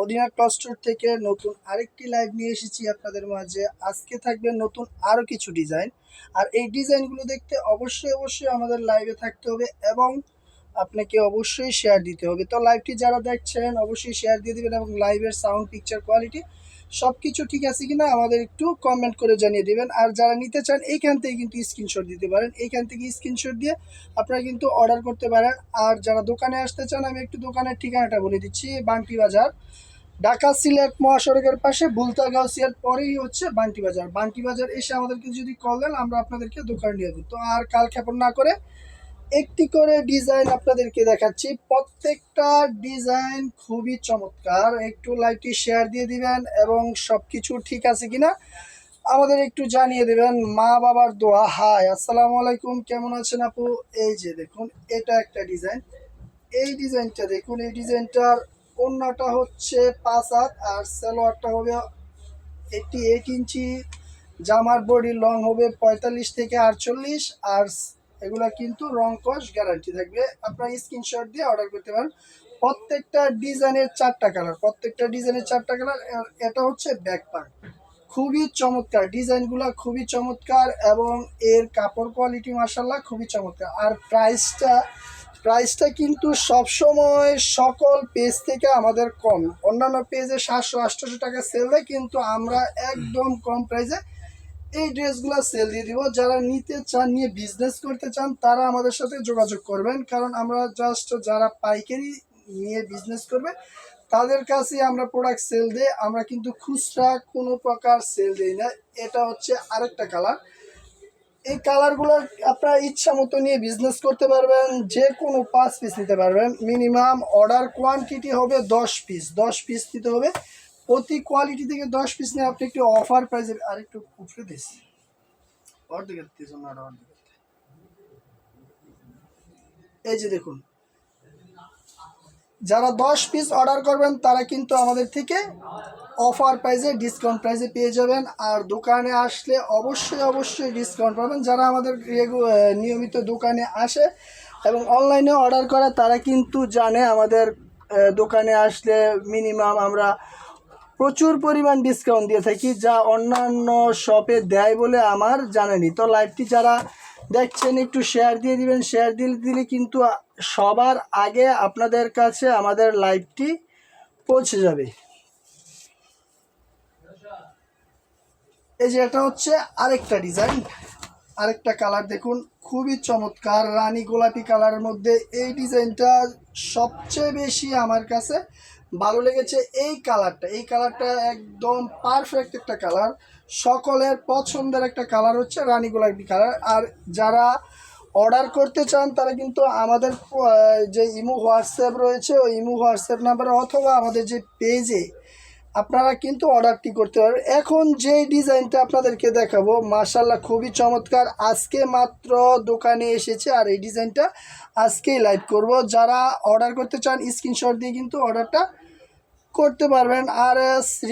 Medina cloth store থেকে নতুন আরেকটি লাইভ নিয়ে এসেছি আপনাদের মাঝে। আজকে থাকবে নতুন আরও কিছু ডিজাইন, আর এই ডিজাইনগুলো দেখতে অবশ্যই আমাদের লাইভে থাকতে হবে এবং আপনাকে অবশ্যই শেয়ার দিতে হবে। তো লাইভটি যারা দেখছেন অবশ্যই শেয়ার দিয়ে দেবেন এবং লাইভের সাউন্ড পিকচার কোয়ালিটি সব কিছু ঠিক আছে কিনা আমাদের একটু কমেন্ট করে জানিয়ে দেবেন। আর যারা নিতে চান এইখান থেকে কিন্তু স্ক্রিনশট দিতে পারেন, এইখান থেকে স্ক্রিনশট দিয়ে আপনারা কিন্তু অর্ডার করতে পারেন। আর যারা দোকানে আসতে চান আমি একটু দোকানের ঠিকানাটা বলে দিচ্ছি। বান্টি বাজার, ঢাকা সিলেট মহাসড়কের পাশে বুলতা গাউসিয়ার পরেই হচ্ছে বান্টি বাজার। বান্টি বাজার এসে আমাদেরকে যদি কল দেন আমরা আপনাদেরকে দোকানে নিয়ে দেবো। তো আর কাল ক্ষেপণ না করে একটি করে ডিজাইন আপনাদেরকে দেখাচ্ছি। প্রত্যেকটা ডিজাইন খুবই চমৎকার। একটু লাইভটি শেয়ার দিয়ে দিবেন এবং সব কিছু ঠিক আছে কিনা আমাদের একটু জানিয়ে দেবেন। মা বাবার দোয়া। হাই, আসসালামু আলাইকুম, কেমন আছেন আপু? এই যে দেখুন, এটা একটা ডিজাইন। এই ডিজাইনটা দেখুন, এই ডিজাইনটার ওড়নাটা হচ্ছে 5 হাত আর সালোয়ারটা হবে 88 ইঞ্চি। জামার বডি লং হবে 45 থেকে 48 আর এগুলা কিন্তু রং কস গ্যারান্টি থাকবে। আপনারা স্ক্রিনশট দিয়ে অর্ডার করতে পারেন। প্রত্যেকটা ডিজাইনের 4টা কালার, প্রত্যেকটা ডিজাইনের 4টা কালার। এটা হচ্ছে ব্যাক পার্ট, খুবই চমৎকার ডিজাইনগুলো, খুবই চমৎকার এবং এর কাপড় কোয়ালিটি মাশাআল্লাহ খুবই চমৎকার। আর প্রাইসটা কিন্তু সবসময় সকল পেজ থেকে আমাদের কম। অন্যান্য পেজে 700-800 টাকা সেল দেয়, কিন্তু আমরা একদম কম প্রাইসে এই ড্রেসগুলো সেল দিয়ে দিব। যারা নিতে চান, নিয়ে বিজনেস করতে চান, তারা আমাদের সাথে যোগাযোগ করবেন। কারণ আমরা জাস্ট যারা পাইকারি নিয়ে বিজনেস করবে তাদের কাছে আমরা প্রোডাক্ট সেল দিই, আমরা কিন্তু খুচরা কোনো প্রকার সেল দিই না। এটা হচ্ছে আরেকটা কালার। এই কালারগুলো আপনারা ইচ্ছা মতো নিয়ে বিজনেস করতে পারবেন। যে কোনো 5 পিস নিতে পারবেন। মিনিমাম অর্ডার কোয়ান্টিটি হবে 10 পিস, 10 পিস নিতে হবে। প্রতি কোয়ালিটি থেকে 10 পিস নিয়ে আপনি একটু অফার প্রাইসে আরেকটু উপরে দিচ্ছি অর্ধেকের জন্য। এই যে দেখুন, যারা 10 পিস অর্ডার করবেন তারা কিন্তু আমাদের থেকে অফার প্রাইসে, ডিসকাউন্ট প্রাইসে পেয়ে যাবেন। আর দোকানে আসলে অবশ্যই ডিসকাউন্ট পাবেন। যারা আমাদের নিয়মিত দোকানে আসে এবং অনলাইনে অর্ডার করে তারা কিন্তু জানে আমাদের দোকানে আসলে মিনিমাম আমরা প্রচুর পরিমাণ ডিসকাউন্ট দিয়ে থাকি, যা অন্যান্য শপে দেয় বলে আমার জানেনি। তো লাইভটি যারা দেখছেন একটু শেয়ার দিয়ে দিবেন। শেয়ার দিলে কিন্তু সবার আগে আপনাদের কাছে আমাদের লাইভটি পৌঁছে যাবে। এই যে এটা হচ্ছে আরেকটা ডিজাইন, আরেকটা কালার দেখুন, খুবই চমৎকার রানী গোলাপি কালারের মধ্যে। এই ডিজাইনটা সবচেয়ে বেশি আমার কাছে ভালো লেগেছে। এই কালারটা একদম পারফেক্ট একটা কালার, সকলের পছন্দের একটা কালার হচ্ছে রানী গোলাপি কালার। আর যারা অর্ডার করতে চান তারা কিন্তু আমাদের যে ইমো হোয়াটসঅ্যাপ রয়েছে ওই ইমো হোয়াটসঅ্যাপ নাম্বারে অথবা আমাদের যে পেজে আপনারা কিন্তু অর্ডারটি করতে পারবেন। এখন যে ডিজাইনটা আপনাদেরকে দেখাবো মাশাআল্লাহ খুবই চমৎকার। আজকে মাত্র দোকানে এসেছে আর এই ডিজাইনটা আজকেই লাইভ করব। যারা অর্ডার করতে চান স্ক্রিনশট দিয়ে কিন্তু অর্ডারটা করতে পারবেন। আর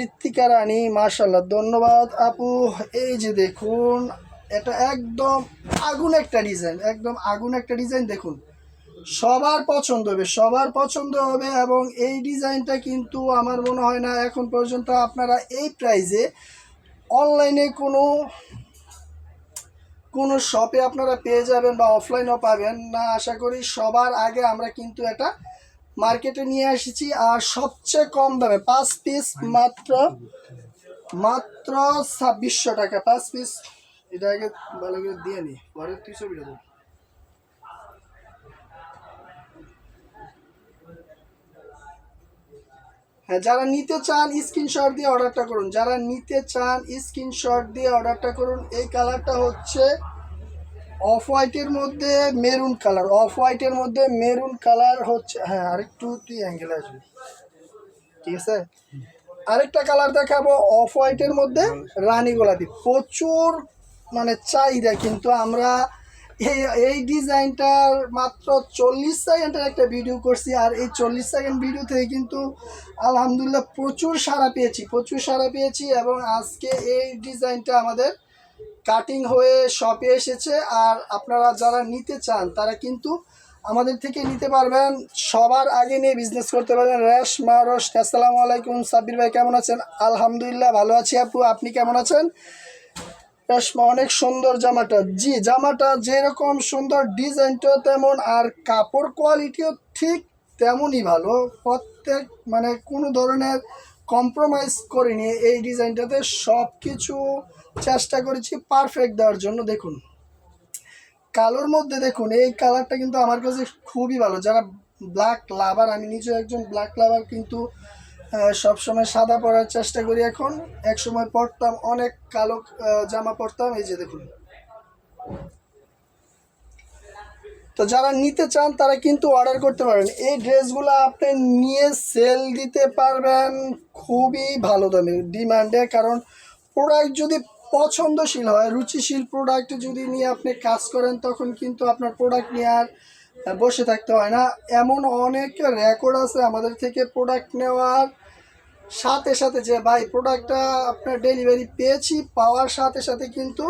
ঋত্বিকা রানী, মাশাআল্লাহ, ধন্যবাদ আপু। এই যে দেখুন, এটা একদম আগুন একটা ডিজাইন, একদম আগুন একটা ডিজাইন। দেখুন, সবার পছন্দ হবে এবং এই ডিজাইনটা কিন্তু আমার মনে হয় না এখন পর্যন্ত আপনারা এই প্রাইসে অনলাইনে কোনো শপে আপনারা পেয়ে যাবেন বা অফলাইনেও পাবেন না। আশা করি সবার আগে আমরা কিন্তু এটা মার্কেটে নিয়ে এসেছি। আর সবচেয়ে কম দামে 5 পিস মাত্র 2600 টাকা 5 পিস। এটা আগে ভালো করে দিয়ে নি, পরে তুই ছবিটা দেব। হ্যাঁ, যারা নিতে চান স্ক্রিনশট দিয়ে অর্ডারটা করুন। এই কালারটা হচ্ছে অফ হোয়াইটের মধ্যে মেরুন কালার হচ্ছে। হ্যাঁ, আরেকটু তুই অ্যাঙ্গেল আসবি, ঠিক আছে। আরেকটা কালার দেখাবো অফ হোয়াইটের মধ্যে রানী গোলাপি। প্রচুর মানে চাহিদা, কিন্তু আমরা এই ডিজাইনটার মাত্র 40 সেকেন্ডের একটা ভিডিও করছি। আর এই 40 সেকেন্ড ভিডিও থেকে কিন্তু আলহামদুলিল্লাহ প্রচুর সাড়া পেয়েছি এবং আজকে এই ডিজাইনটা আমাদের কাটিং হয়ে শপে এসেছে। আর আপনারা যারা নিতে চান তারা কিন্তু আমাদের থেকে নিতে পারবেন, সবার আগে নিয়ে বিজনেস করতে পারবেন। রেশমা রোস্ট। আসসালামু আলাইকুম সাব্বির ভাই, কেমন আছেন? আলহামদুলিল্লাহ ভালো আছি আপু, আপনি কেমন আছেন? রেশমা অনেক সুন্দর জামাটা। জি, জামাটা যেরকম সুন্দর, ডিজাইনটাও তেমন, আর কাপড় কোয়ালিটিও ঠিক তেমনই ভালো। প্রত্যেক মানে কোনো ধরনের কম্প্রোমাইজ করিনি এই ডিজাইনটাতে, সব কিছু চেষ্টা করেছি পারফেক্ট দেওয়ার জন্য। দেখুন কালোর মধ্যে দেখুন এই কালারটা কিন্তু আমার কাছে খুবই ভালো। যারা ব্ল্যাক লাভার, আমি নিজে একজন ব্ল্যাক লাভার, কিন্তু সবসময় সাদা পরার চেষ্টা করি। এখন এক সময় পরতাম অনেক কালো জামা পরতাম। এই যে দেখুন, তো যারা নিতে চান তারা কিন্তু অর্ডার করতে পারেন। এই ড্রেসগুলো আপনি নিয়ে সেল দিতে পারবেন খুবই ভালো দামে, ডিমান্ডে। কারণ প্রোডাক্ট যদি পছন্দশীল হয়, রুচিশীল প্রোডাক্ট যদি নিয়ে আপনি কাজ করেন, তখন কিন্তু আপনার প্রোডাক্ট নিয়ে আর বসে থাকতে হয় না। এমন অনেক রেকর্ড আছে আমাদের থেকে প্রোডাক্ট নেওয়ার সাথে সাথে, যে ভাই প্রোডাক্টটা আপনার ডেলিভারি পেয়েছি, পাওয়ার সাথে সাথে কিন্তু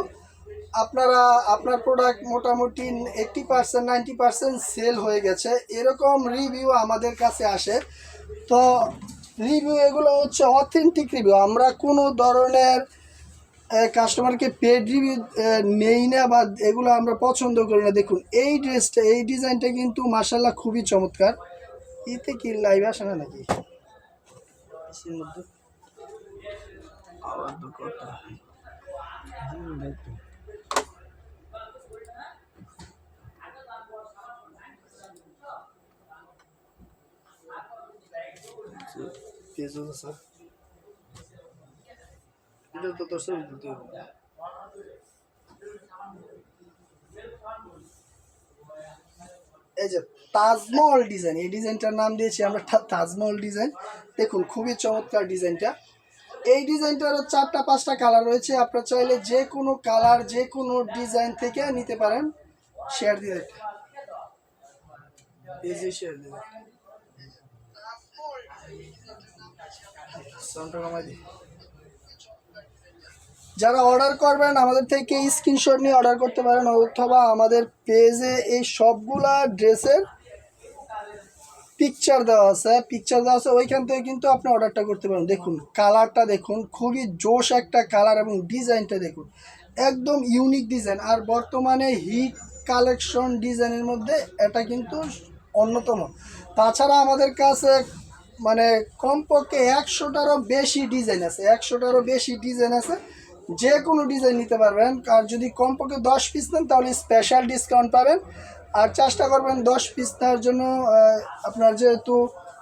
আপনার প্রোডাক্ট মোটামুটি 80% 90% সেল হয়ে গেছে, এরকম রিভিউ আমাদের কাছে আসে। তো রিভিউ এগুলো হচ্ছে অথেন্টিক রিভিউ। আমরা কোনো ধরনের কাস্টমারকে পেড রিভিউ নেই না, বা এগুলো আমরা পছন্দ করি না। দেখুন এই ড্রেসটা, এই ডিজাইনটা কিন্তু মাশাআল্লাহ খুবই চমৎকার। এতে কি লাইভ আসে না নাকি? এই যে তাজমহল ডিজাইন, এই ডিজাইনটার নাম দিয়েছি আমরা তাজমহল ডিজাইন। দেখুন খুবই চমৎকার ডিজাইনটা। এই ডিজাইনটারও 4টা 5টা কালার রয়েছে, আপনারা চাইলে যে কোনো কালার, যে কোনো ডিজাইন থেকে নিতে পারেন। শেয়ার দিয়ে শেয়ার দিয়ে সাউন্ডটা কমাই দিই। যারা অর্ডার করবেন আমাদের থেকে স্ক্রিনশট নিয়ে অর্ডার করতে পারেন, অথবা আমাদের পেজে এই সবগুলা ড্রেসের পিকচার দেওয়া আছে, ওইখান থেকে কিন্তু আপনি অর্ডারটা করতে পারেন। দেখুন কালারটা দেখুন, খুবই জোশ একটা কালার, এবং ডিজাইনটা দেখুন একদম ইউনিক ডিজাইন। আর বর্তমানে হিট কালেকশন ডিজাইনের মধ্যে এটা কিন্তু অন্যতম। তাছাড়া আমাদের কাছে মানে কমপক্ষে 100টারও বেশি ডিজাইন আছে, 100টারও বেশি ডিজাইন আছে। যে কোনো ডিজাইন নিতে পারবেন। আর যদি কমপক্ষে 10 পিস নেন তাহলে স্পেশাল ডিসকাউন্ট পাবেন। আর চেষ্টা করবেন 10 পিস নেওয়ার জন্য। আপনার যেহেতু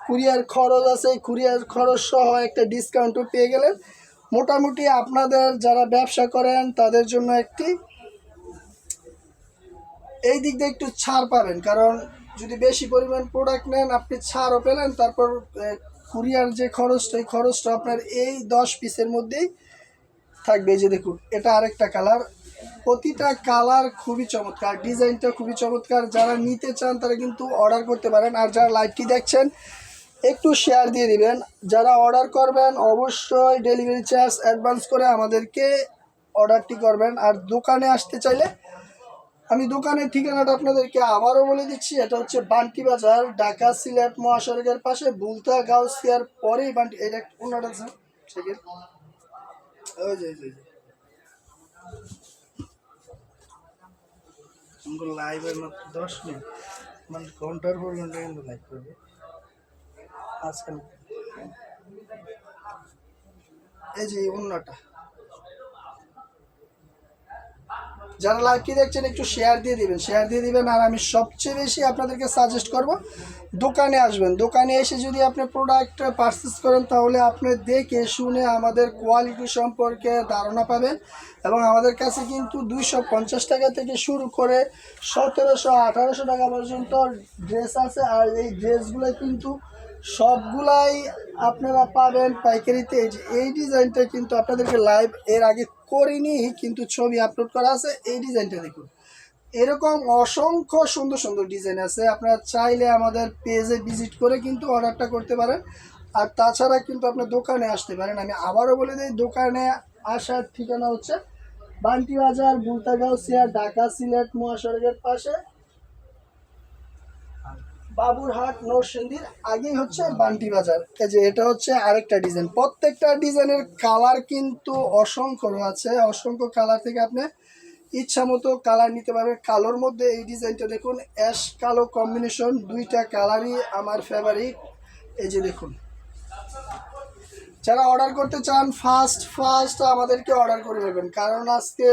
কুরিয়ার খরচ আছে, কুরিয়ার খরচ সহ একটা ডিসকাউন্টও পেয়ে গেলেন। মোটামুটি আপনাদের যারা ব্যবসা করেন তাদের জন্য একটি এই দিক দিয়ে একটু ছাড় পাবেন। কারণ যদি বেশি পরিমাণ প্রোডাক্ট নেন আপনি ছাড়ও পেলেন, তারপর কুরিয়ার যে খরচটা, এই খরচটা আপনার এই 10 পিসের মধ্যেই থাকবে। এই যে দেখুন এটা আরেকটা কালার, প্রতিটা কালার খুবই চমৎকার, ডিজাইনটা খুবই চমৎকার। যারা নিতে চান তারা কিন্তু অর্ডার করতে পারেন। আর যারা লাইভটি দেখছেন একটু শেয়ার দিয়ে দিবেন। যারা অর্ডার করবেন অবশ্যই ডেলিভারি চার্জ অ্যাডভান্স করে আমাদেরকে অর্ডারটি করবেন। আর দোকানে আসতে চাইলে আমি দোকানের ঠিকানাটা আপনাদেরকে আবারও বলে দিচ্ছি। এটা হচ্ছে বান্টি বাজার, ঢাকা সিলেট মহাসড়কের পাশে, বুলতা গাউসিয়ার পরেই বান্টি। এটা কোনটা আছে সেকেন্ড, ওই যে লাইভের মাত্র 10 মিনিট, মানে ঘন্টার পর ঘন্টা কিন্তু লাইভ করবে আজকাল। এই যে অন্যটা, যারা লাইভটি দেখছেন একটু শেয়ার দিয়ে দিবেন। আর আমি সবচেয়ে বেশি আপনাদেরকে সাজেস্ট করব দোকানে আসবেন। দোকানে এসে যদি আপনি প্রোডাক্ট পারচেস করেন তাহলে আপনি দেখে শুনে আমাদের কোয়ালিটি সম্পর্কে ধারণা পাবেন। এবং আমাদের কাছে কিন্তু 250 টাকা থেকে শুরু করে 1700-1800 টাকা পর্যন্ত ড্রেস আছে। আর এই ড্রেসগুলো কিন্তু সবগুলাই আপনারা পাবেন পাইকারিতে। এই ডিজাইনটা কিন্তু আপনাদেরকে লাইভ এর আগে করিনি, কিন্তু ছবি আপলোড করা আছে। এই ডিজাইনটা দেখুন, এরকম অসংখ্য সুন্দর সুন্দর ডিজাইন আছে। আপনারা চাইলে আমাদের পেজে ভিজিট করে কিন্তু অর্ডারটা করতে পারেন। আর তাছাড়া কিন্তু আপনার দোকানে আসতে পারেন। আমি আবারও বলে দিই, দোকানে আসার ঠিকানা হচ্ছে বান্টি বাজার, বুলতা গাউসিয়া, ঢাকা সিলেট মহাসড়কের পাশে, বাবুরহাট নরসিংদীর আগেই হচ্ছে বান্টি বাজার। এই যে এটা হচ্ছে আরেকটা ডিজাইন, প্রত্যেকটা ডিজাইনের কালার কিন্তু অসংখ্য আছে, অসংখ্য কালার থেকে আপনি ইচ্ছা মতো কালার নিতে পারবেন। কালোর মধ্যে এই ডিজাইনটা দেখুন, অ্যাশ কালো কম্বিনেশন, দুইটা কালারই আমার ফেভারিট। এই যে দেখুন, যারা অর্ডার করতে চান ফার্স্ট ফার্স্ট আমাদেরকে অর্ডার করে নেবেন, কারণ আজকে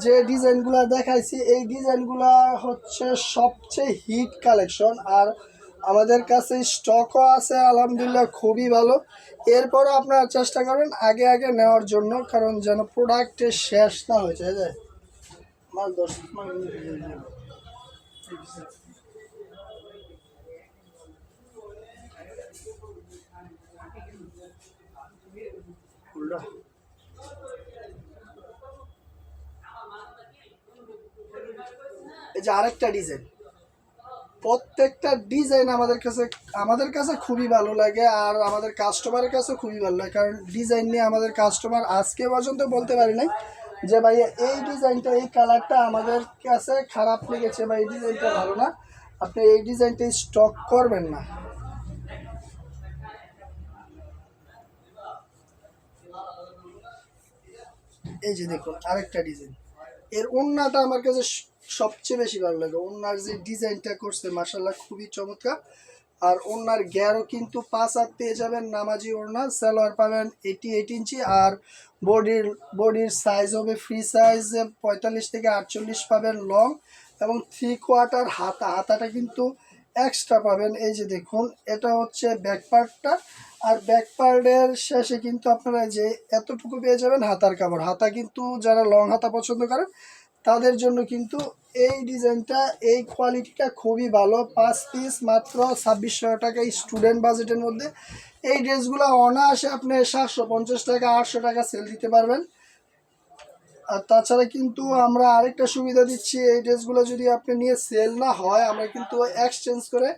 যে ডিজাইনগুলো দেখাইছি এই ডিজাইনগুলো হচ্ছে সবচেয়ে হিট কালেকশন, আর আমাদের কাছে স্টকও আছে আলহামদুলিল্লাহ খুবই ভালো। এরপরও আপনারা চেষ্টা করেন আগে আগে নেওয়ার জন্য, কারণ যেন প্রোডাক্টের শেষ না হয়ে যায়। মাল 10 মাল এই যে আরেকটা ডিজাইন, প্রত্যেকটা ডিজাইন আমাদের কাছে খুবই ভালো লাগে, আর আমাদের কাস্টমারের কাছে খুবই ভালো লাগে, কারণ ডিজাইন নিয়ে আমাদের কাস্টমার আজকে পর্যন্ত বলতে পারি নাই যে ভাই এই ডিজাইনটা এই কালারটা আমাদের কাছে খারাপ লেগেছে বা এই ডিজাইনটা ভালো না, আপনি এই ডিজাইনটা স্টক করবেন না। এই যে দেখুন আরেকটা ডিজাইন, এর ওড়নাটা আমার কাছে সবচেয়ে বেশি ভালো লাগে। ওড়নার যে ডিজাইনটা করছে মাশাআল্লাহ খুবই চমৎকার, আর ওড়নার গ্যারও কিন্তু 5 হাত পেয়ে যাবেন, নামাজি ওড়না। সালোয়ার পাবেন 88 ইঞ্চি, আর বডির সাইজ হবে ফ্রি সাইজ 45 থেকে 48 পাবেন লং, এবং 3/4 হাতাটা কিন্তু এক্সট্রা পাবেন। এই যে দেখুন এটা হচ্ছে ব্যাক পার্টটা, আর ব্যাক পার্টের শেষে কিন্তু আপনারা যে এতটুকু পেয়ে যাবেন হাতার কাপড়। হাতা কিন্তু যারা লং হাতা পছন্দ করেন তাদের জন্য কিন্তু এই ডিজাইনটা এই কোয়ালিটিটা খুবই ভালো। 5 পিস মাত্র 2600 টাকা স্টুডেন্ট বাজেটের মধ্যে। এই ড্রেসগুলো অনায়াসে আপনি 750 টাকা 800 টাকা সেল দিতে পারবেন। আর তাছাড়া কিন্তু আমরা আরেকটা সুবিধা দিচ্ছি, এই ড্রেসগুলো যদি আপনি নিয়ে সেল না হয় আমরা কিন্তু এক্সচেঞ্জ করে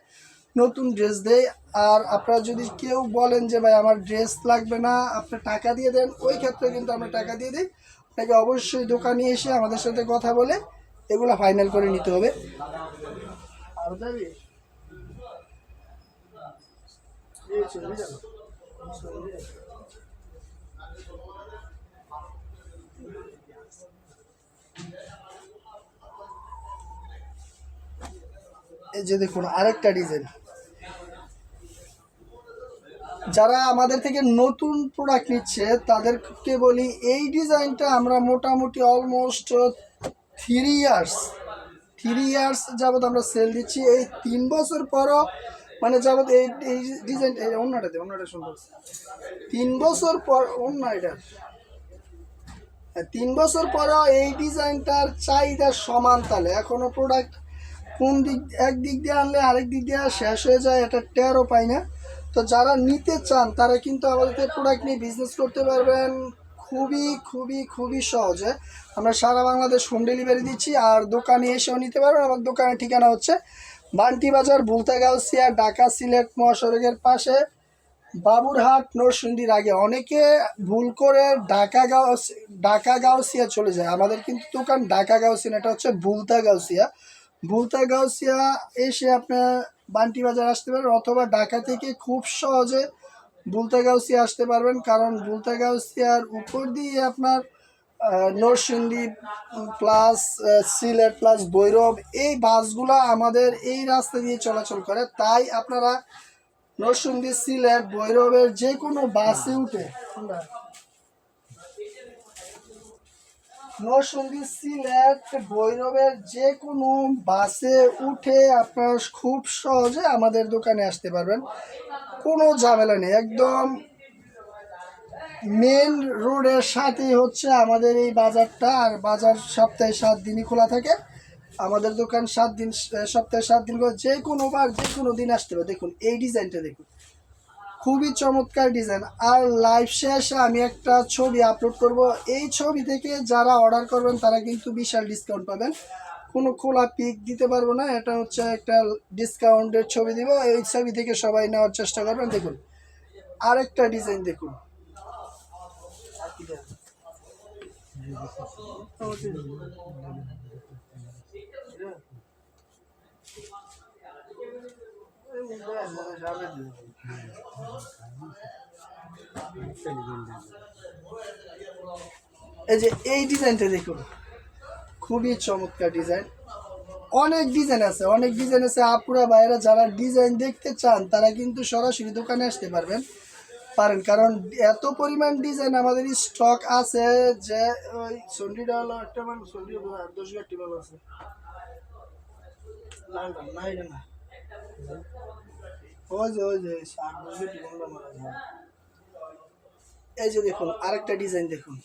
নতুন ড্রেস দেই। আর আপনারা যদি কেউ বলেন যে ভাই আমার ড্রেস লাগবে না, আপনি টাকা দিয়ে দেন, ওই ক্ষেত্রে কিন্তু আমরা টাকা দিয়ে দিই। আপনাকে অবশ্যই দোকানে এসে আমাদের সাথে কথা বলে এগুলো ফাইনাল করে নিতে হবে। আর যাবি এই যে দেখুন আরেকটা ডিজাইন, যারা আমাদের থেকে নতুন প্রোডাক্ট নিচ্ছে তাদেরকে বলি এই ডিজাইনটা আমরা মোটামুটি অলমোস্ট 3 ইয়ার্স যাবত আমরা সেল দিচ্ছি। এই 3 বছর পরও মানে যাবত এই ডিজাইন এই অন্যটা সুন্দর, 3 বছর পর অন্য এটা 3 বছর পরও এই ডিজাইনটার চাহিদা সমান তালে। এখনো প্রোডাক্ট কোন দিক এক দিক দিয়ে আনলে আরেক দিক দিয়ে শেষ হয়ে যায়, এটা টেরও পাই না। তো যারা নিতে চান তারা কিন্তু আমাদের প্রোডাক্ট নিয়ে বিজনেস করতে পারবেন খুবই খুবই খুবই সহজে। আমরা সারা বাংলাদেশ হোম ডেলিভারি দিচ্ছি, আর দোকানে এসেও নিতে পারবেন। আমার দোকানের ঠিকানা হচ্ছে বান্টি বাজার, বুলতা গাউসিয়া, ঢাকা সিলেট মহাসড়কের পাশে, বাবুরহাট নরসিংদীর আগে। অনেকে ভুল করে ঢাকা গাউসিয়া চলে যায়, আমাদের কিন্তু দোকান ঢাকা গাউসিয়া, এটা হচ্ছে বুলতা গাউসিয়া এসে আপনার বান্টি বাজার আসতে পারবেন, অথবা ঢাকা থেকে খুব সহজে বুলতা গাউসিয়া আসতে পারবেন, কারণ বুলতা গাউসিয়ার উপর দিয়ে আপনার নরসিংদী প্লাস সিলেট প্লাস ভৈরব এই বাসগুলো আমাদের এই রাস্তা দিয়ে চলাচল করে। তাই আপনারা নরসিংদী সিলেট ভৈরবের যে কোনো বাসে উঠে নরসিংদী সিলেট ভৈরবের যে কোনো বাসে উঠে আপনারা খুব সহজে আমাদের দোকানে আসতে পারবেন, কোনো ঝামেলা নেই। একদম মেন রোডের সাথেই হচ্ছে আমাদের এই বাজারটা, আর বাজার সপ্তাহে 7 দিনই খোলা থাকে। আমাদের দোকান 7 দিন, সপ্তাহে 7 দিন করে যে কোনো বার যে কোনো দিন আসতে হবে। দেখুন এই ডিজাইনটা দেখুন, খুবই চমৎকার ডিজাইন। আর লাইভ শেষে আমি একটা ছবি আপলোড করব, এই ছবি থেকে যারা অর্ডার করবেন তারা কিন্তু বিশাল ডিসকাউন্ট পাবেন। কোনো খোলা পিক দিতে পারবো না, এটা হচ্ছে একটা ডিসকাউন্টের ছবি দিব, এই ছবি থেকে সবাই নেওয়ার চেষ্টা করবেন। দেখুন আরেকটা ডিজাইন দেখুন, এই যে এই ডিজাইনটা দেখুন, খুবই চমৎকার ডিজাইন। অনেক ডিজাইন আছে, অনেক ডিজাইন আছে। আপুরা ভাইয়েরা যারা ডিজাইন দেখতে চান তারা কিন্তু সরাসরি দোকানে আসতে পারেন, কারণ এত পরিমাণ ডিজাইন আমাদের স্টক আছে যে ওই সন্ডিটা হলো একটা মানুষ, সন্ডি 10 ভালো আছে না না না, এটা না, ওই যে 8-10 মারা যায়। এই যে দেখুন আরেকটা ডিজাইন দেখুন,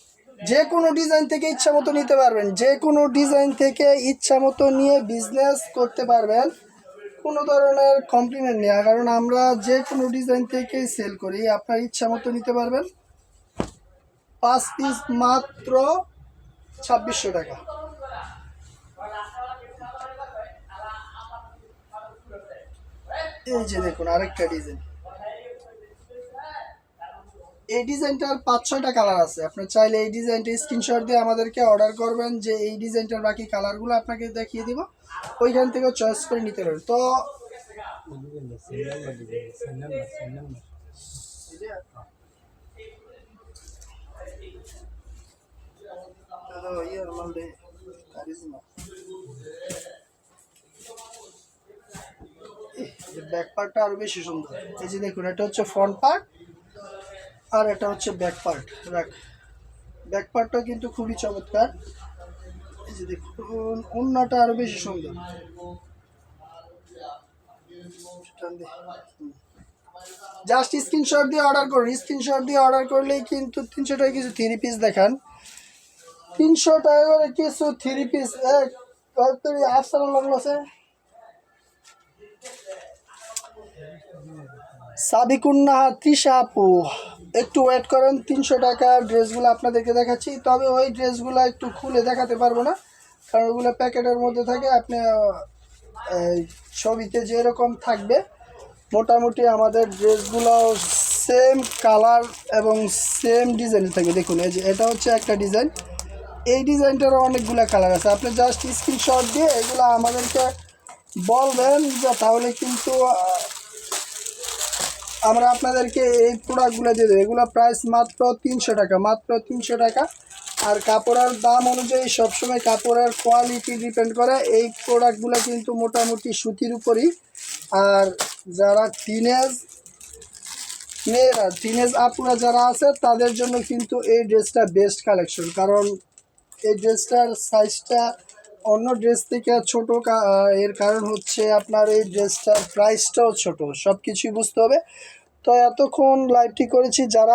যে কোনো ডিজাইন থেকে ইচ্ছা মতো নিতে পারবেন, যে কোনো ডিজাইন থেকে ইচ্ছা মতো নিয়ে বিজনেস করতে পারবেন, কোনো ধরনের কমপ্লিমেন্ট নেই, কারণ আমরা যে কোনো ডিজাইন থেকেই সেল করি। আপনার ইচ্ছা মতো নিতে পারবেন। 5 পিস মাত্র 2600 টাকা। এই যে দেখুন আরেকটা ডিজাইন, এই ডিজাইনটার 5-6টা কালার আছে। আপনি চাইলে এই ডিজাইনটা স্ক্রিনশট দিয়ে আমাদেরকে অর্ডার করবেন, যে এই ডিজাইনটার বাকি কালারগুলো আপনাকে দেখিয়ে দিব, ওইখান থেকে চয়েস করে নিতে পারবেন। তো ব্যাক পার্টটা আরো বেশি সুন্দর। এই যে দেখুন, এটা হচ্ছে ফ্রন্ট পার্ট আর এটা হচ্ছে ব্যাক পার্ট। ব্যাক পার্টটা কিন্তু খুবই চমৎকার। এই যে দেখুন ওন্নাটা আরো বেশি সুন্দর। জাস্ট স্ক্রিনশট দিয়ে অর্ডার করুন, স্ক্রিনশট দিয়ে অর্ডার করলেই কিন্তু 300 টাকা কিছু 3 পিস দেখান, 300 টাকা করে কিছু 3 পিস। আফসার লাগলো আছে সাবিকুন্নাহা তৃষা আপু, একটু ওয়েট করেন। 300 টাকা ড্রেসগুলো আপনাদেরকে দেখাচ্ছি, তবে ওই ড্রেসগুলো একটু খুলে দেখাতে পারবো না, কারণ ওগুলো প্যাকেটের মধ্যে থাকে। আপনি ছবিতে যেরকম থাকবে মোটামুটি আমাদের ড্রেসগুলো সেম কালার এবং সেম ডিজাইন থাকবে। দেখুন এই যে এটা হচ্ছে একটা ডিজাইন, এই ডিজাইনটারও অনেকগুলো কালার আছে। আপনি জাস্ট স্ক্রিনশট দিয়ে এগুলো আমাদেরকে বলবেন, যে তাহলে কিন্তু আমরা আপনাদেরকে এই প্রোডাক্টগুলো দিয়ে দেবো। এগুলো প্রাইস মাত্র 300 টাকা, মাত্র 300 টাকা। আর কাপড়ের দাম অনুযায়ী সবসময় কাপড়ের কোয়ালিটি ডিপেন্ড করে। এই প্রোডাক্টগুলো কিন্তু মোটামুটি সুতির উপরই। আর যারা টিনেজ আপুরা যারা আছে তাদের জন্য কিন্তু এই ড্রেসটা বেস্ট কালেকশন, কারণ এই ড্রেসটার সাইজটা অন্য ড্রেস থেকে ছোট। এর কারণ হচ্ছে আপনার এই ড্রেসটার প্রাইসটাও ছোট, সব কিছুই বুঝতে হবে। তো এতক্ষণ লাইভটি করেছি, যারা